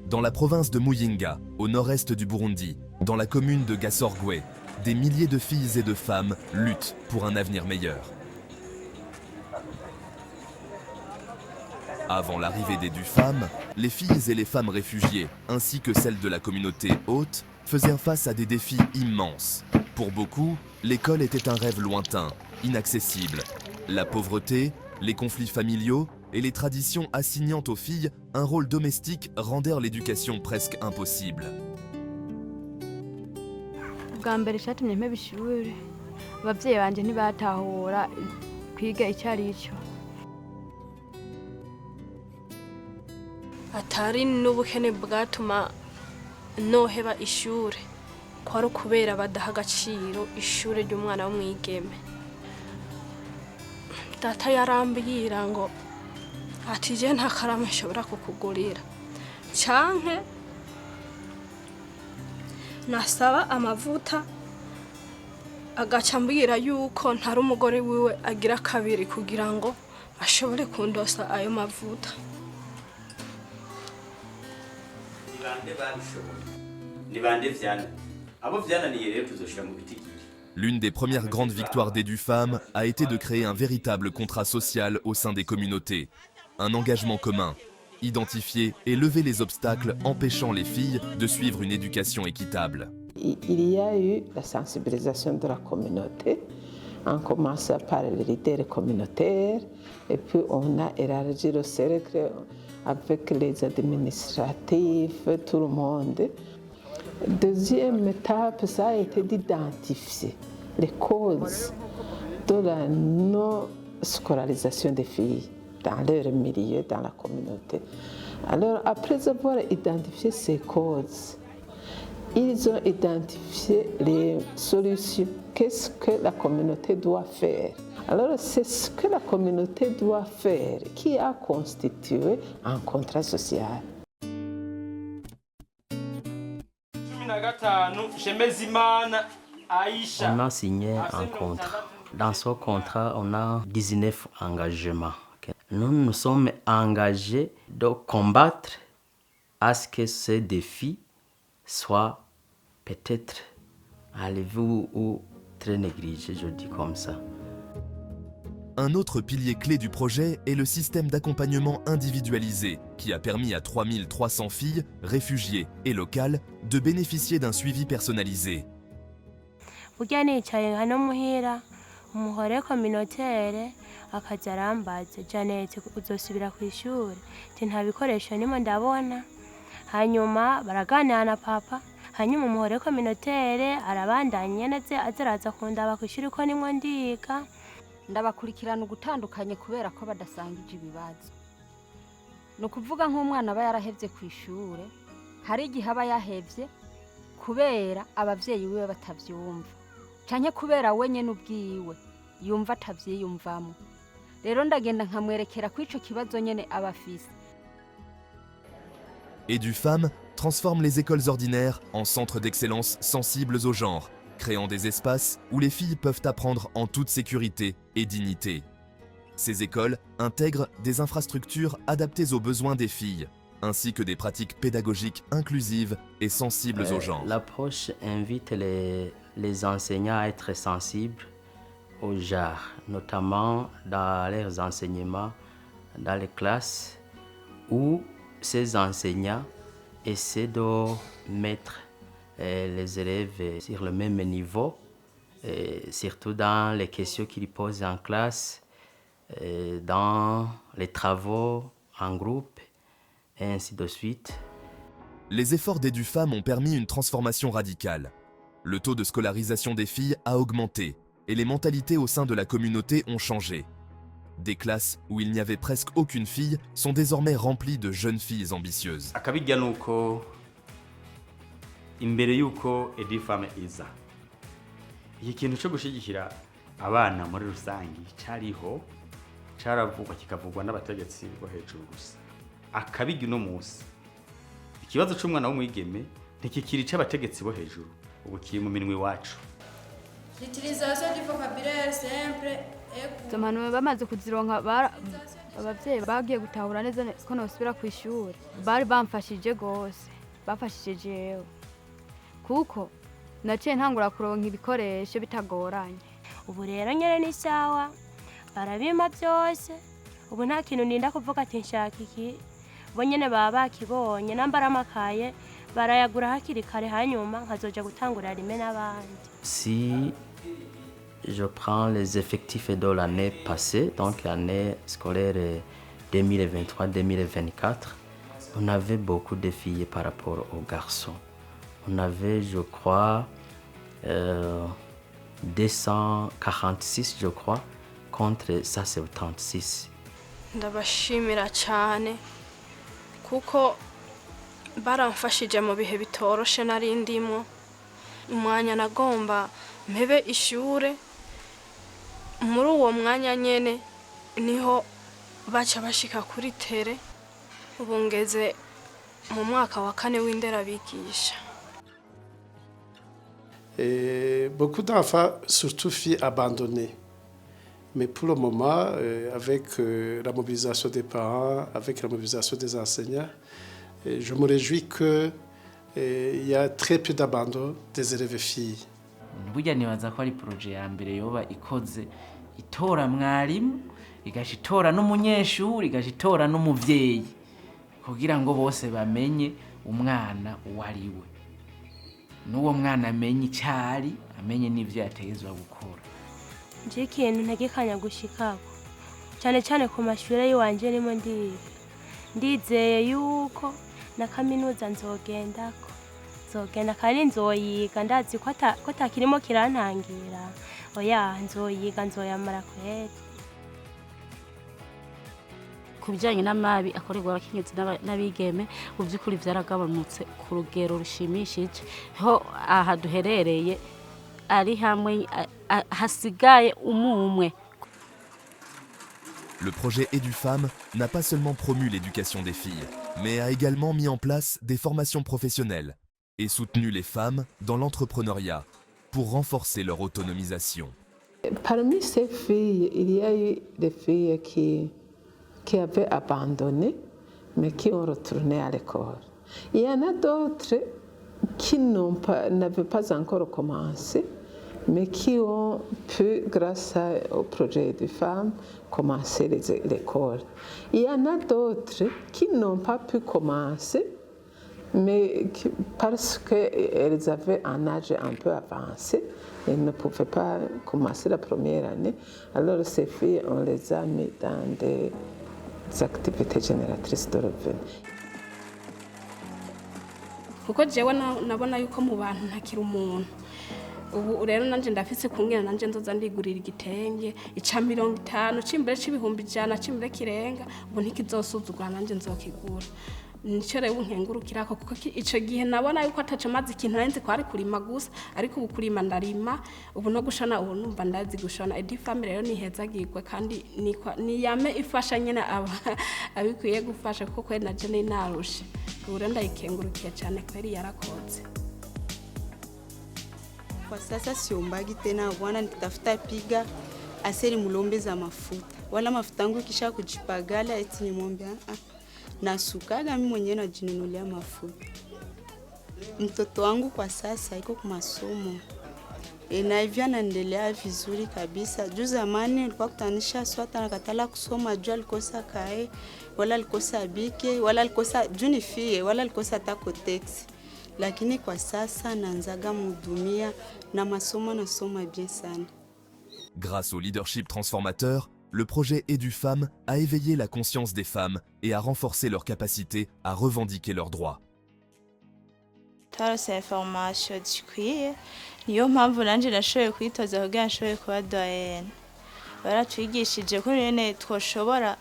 Dans la province de Muyinga, au nord-est du Burundi, dans la commune de Gasorgwe, des milliers de filles et de femmes luttent pour un avenir meilleur. Avant l'arrivée des DUFAM, les filles et les femmes réfugiées, ainsi que celles de la communauté haute, faisaient face à des défis immenses. Pour beaucoup, l'école était un rêve lointain, inaccessible. La pauvreté, les conflits familiaux et les traditions assignant aux filles un rôle domestique rendèrent l'éducation presque impossible. Bwa mbere cyatumye mpeba ishuri abavyeyi banje ntibatahura kwiga icyo ari cyo atari n'ubukene bwatuma noheba ishuri kwari ukubera badaha agaciro ishuri ry'umwana w'umwigeme. Data yarambwira ngo ati je nta karamu nshobora kukugurira canke nasaba amavuta agaca ambwira yuko ntari umugore wiwe agira kabiri kugira ngo ashobore kundosa ayo mavuta. L'une des premières grandes victoires des DUFAM a été de créer un véritable contrat social au sein des communautés. Un engagement commun, identifier et lever les obstacles empêchant les filles de suivre une éducation équitable. Il y a eu la sensibilisation de la communauté. On commence par les leaders communautaires et puis on a élargi le cercle avec les administratifs, tout le monde. Deuxième étape, ça a été d'identifier les causes de la non-scolarisation des filles dans leur milieu, dans la communauté. Alors, après avoir identifié ces causes, ils ont identifié les solutions. Qu'est-ce que la communauté doit faire? Alors, c'est ce que la communauté doit faire qui a constitué un contrat social. On a signé un contrat. Dans ce contrat, on a 19 engagements. Nous nous sommes engagés de combattre à ce que ces défis soient peut-être enlevés ou très négligés, je dis comme ça. Un autre pilier clé du projet est le système d'accompagnement individualisé qui a permis à 3300 filles, réfugiées et locales de bénéficier d'un suivi personnalisé. Umuhore communautaire akaza arambaza Janete uzosubira ku ishuri nta bikoresho nimo ndabona hanyuma baraganira na papa hanyuma umuhore communautaire arabandanya naze azaraza kundaba ku ishuri ko nimwe ndiga ndabakurikirana ugutandukanye kubera ko badasangije ibibazo. No kuvuga nk'umwana aba yarahevye ku ishuri hari igihe aba yahevye kubera abavyeyi biwe batavyumva canke kubera wenye n'ubwiwe yumva atavyiyumvamo. Rero ndagenda nkamwerekera ko ico kibazo nyene abafise. EduFam transforme les écoles ordinaires en centres d'excellence sensibles au genre, créant des espaces où les filles peuvent apprendre en toute sécurité et dignité. Ces écoles intègrent des infrastructures adaptées aux besoins des filles, ainsi que des pratiques pédagogiques inclusives et sensibles au genre. L'approche invite les enseignants à être sensibles au genre, notamment dans leurs enseignements dans les classes où ces enseignants essaient de mettre les élèves sur le même niveau, surtout dans les questions qu'ils posent en classe, dans les travaux en groupe, et ainsi de suite. Les efforts d'EduFam ont permis une transformation radicale. Le taux de scolarisation des filles a augmenté et les mentalités au sein de la communauté ont changé. Des classes où il n'y avait presque aucune fille sont désormais remplies de jeunes filles ambitieuses. Akabijya nuko imbere yuko EduFam iza iki kintu cyo gushigikira abana muri rusangi cyariho caravugwa kikavugwa n'abategetsi bo hejuru gusa. Akabijya no musi ikibazo cy'umwana w'umwigeme ntikikiri c'abategetsi bo hejuru ubu kiri mu minwe wacu. Tumanu bamaze kuzironka abavyeyi bagiye gutahura neza ko nosubira ku ishuri bari bamfashije gose bafashije jewe kuko naciye ntangura kuronka ibikoresho bitagoranye. Ubu rero nyene ni sawa barabima byose, ubu nta kintu ninda kuvuga ati nshaka iki, bo nyene baba bakibonye nambara amakaye barayagura hakiri kare hanyuma nkazoja gutangura rimwe n'abandi. Si je prends les effectifs de l'année passée, donc l'année scolaire 2023-2024, on avait beaucoup de filles par rapport aux garçons. On avait, je crois, 246, je crois, contre 176. Ndabashimira cyane kuko baramfashije mu bihe bitoroshe nari ndimo. Umwanya nagomba mpebe ishure, muri uwo mwanya nyene niho baca bashika kuri tere. Ubu ngeze mu mwaka wa 4 w'inderabigisha. Beaucoup d'enfants, surtout filles, abandonnées. Mais pour le moment, avec la mobilisation des parents, avec la mobilisation des enseignants, je me réjouis qu'il y a très peu d'abandon des élèves filles. Burya nibaza ko ari projet ya mbere yoba ikoze itora mwarimu igashitora n'umunyeshuri igashitora n'umuvyeyi kugira ngo bose bamenye umwana uwariwe n'uwo mwana amenye icyari amenye n'ivyo yategezwa gukora. Nje ikintu ntegekanya gushikako cyane cyane ku mashure yiwanje nimo ndizeye yuko na kaminuza nzogendako nzogenda kandi nzoyiga ndazi ko atakirimo kirantangira. Oya nzoyiga nzoyamara kweri. Ku bijyanye n'amabi akorerwa abakenyezi n'abigeme mu by'ukuri byaragabanutse ku rugero rushimishije. Ho aha duherereye ari hamwe hasigaye umwe. Le projet EduFemmes n'a pas seulement promu l'éducation des filles, mais a également mis en place des formations professionnelles et soutenu les femmes dans l'entrepreneuriat pour renforcer leur autonomisation. Parmi ces filles, il y a eu des filles qui avaient abandonné, mais qui ont retourné à l'école. Il y en a d'autres qui n'avaient pas encore commencé, mais qui ont pu, grâce au projet des femmes, commencer l'école. Il y en a d'autres qui n'ont pas pu commencer, mais parce qu'elles avaient un âge un peu avancé, elles ne pouvaient pas commencer la première année. Alors ces filles, on les a mis dans des activités génératrices de revenus. Kuko jewe nabona yuko mu bantu ntakira umuntu. Ubu rero nanje ndafise kungena nanje nzoza ndigurira igitenge ica 50 cimbere c'ibihumbi 100 cimbere kirenga ubu ntikizosuzugura nanje nzokigura. Nico rero nkengurukirako kuko ico gihe nabona yuko ataco mazi ikintu narinzi ko ari kurima gusa ariko ubu kurima ndarima ubu no gushona ubu numva ndazi gushona. EduFemmes rero nihezagirwe kandi ni yame ifasha nyene abikwiye gufasha kuko kwe naje ni narushe. Ubu rero ndayikengurukiye cyane kweri yarakoze. Kwa sasa siombagi tena bwana, nitafuta piga aseri mulombe za mafuta wala mafuta yangu kisha kujipagala eti nimwombe nasukaga mimi mwenyewe najinunulia mafuta. Mtoto wangu kwa sasa iko kwa masomo na hivyo anaendelea vizuri kabisa. Juu zamani nilikuwa kutanisha swata nakatala kusoma juu alikosa kae wala alikosa bike wala alikosa junifie wala alikosa tako text. Lakini kwa sasa naanzaga mhudumia na masomo nasoma bien sana. Grâce au leadership transformateur, le projet EduFemmes a éveillé la conscience des femmes et a renforcé leur capacité à revendiquer leurs droits. Tarose information zikwiye niyo mpamvu nanje nashoboye kwitoza kugira nshoboye kuba doyenne. Baratwigishije ko rene twoshobora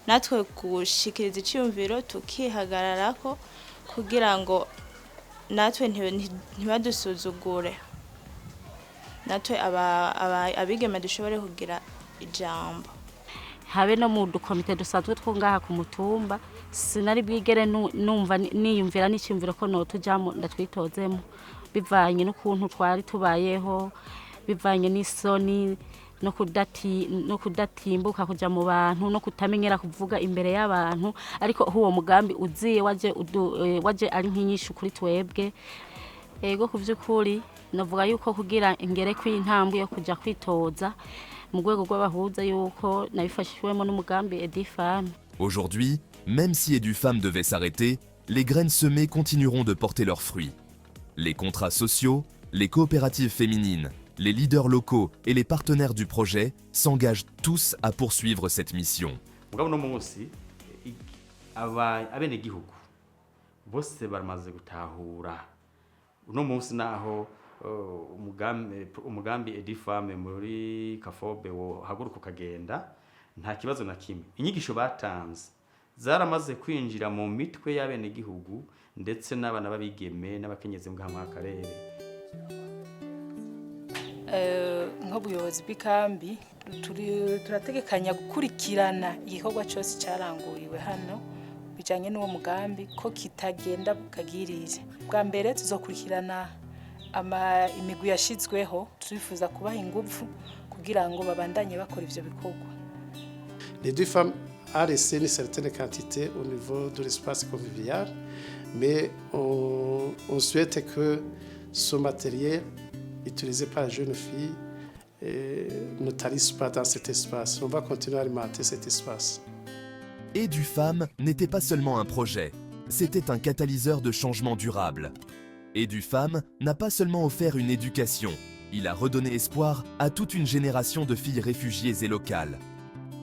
natwe gushikiriza icyumviro tukihagararako kugira ngo natwe ntibadusuzugure, natwe abigeme dushobore kugira ijambo. Habe no mu dukomite dusanzwe twungaha ku mutumba sinari bwigere numva niyumvira n'icyumviro ko no tujamo ndatwitozemo bivanye n'ukuntu twari tubayeho, bivanye n'isoni no kudatimbuka kuja mu bantu no kutamenyera kuvuga imbere y'abantu, ariko uwo mugambi uziye waje ari nk'inyishu kuri twebwe. Ego ku vy'ukuri navuga yuko kugira ingere kw'intambwe yo kuja kwitoza mu rwego rw'abahuza yuko nabifashijwemo n'umugambi Edifam. Aujourd'hui, même si Edufam devait s'arrêter, les graines semées continueront de porter leurs fruits. Les contrats sociaux, les coopératives féminines, les leaders locaux et les partenaires du projet s'engagent tous à poursuivre cette mission. Mugabo no munsi abenegihugu bose baramaze gutahura uno munsi naho umugambi Edifam muri Kafobe wo haguruka kagenda nta kibazo na kimwe. Inyigisho batanze zaramaze kwinjira mu mitwe y'abenegihugu ndetse n'abana babigeme n'abakenyezi mu karere. Nk'ubuyobozi bw'ikambi turategekanya gukurikirana igikorwa cyose cyaranguriwe hano bijanye n'uwo mugambi ko kitagenda bukagirire. Bwa mbere tuzokurikirana imigwi yashizweho, turifuza kubaha ingufu kugira ngo babandanye bakora ivyo bikorwa. Edufam a laissé une certaine quantité au niveau de l'espace convivial, mais on souhaite que ce matériel utilisé par les jeunes filles ne tarisse pas dans cet espace. On va continuer à alimenter cet espace. Edufam n'était pas seulement un projet, c'était un catalyseur de changement durable. Edufam n'a pas seulement offert une éducation, il a redonné espoir à toute une génération de filles réfugiées et locales.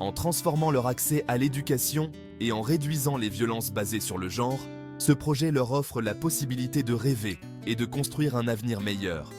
En transformant leur accès à l'éducation et en réduisant les violences basées sur le genre, ce projet leur offre la possibilité de rêver et de construire un avenir meilleur.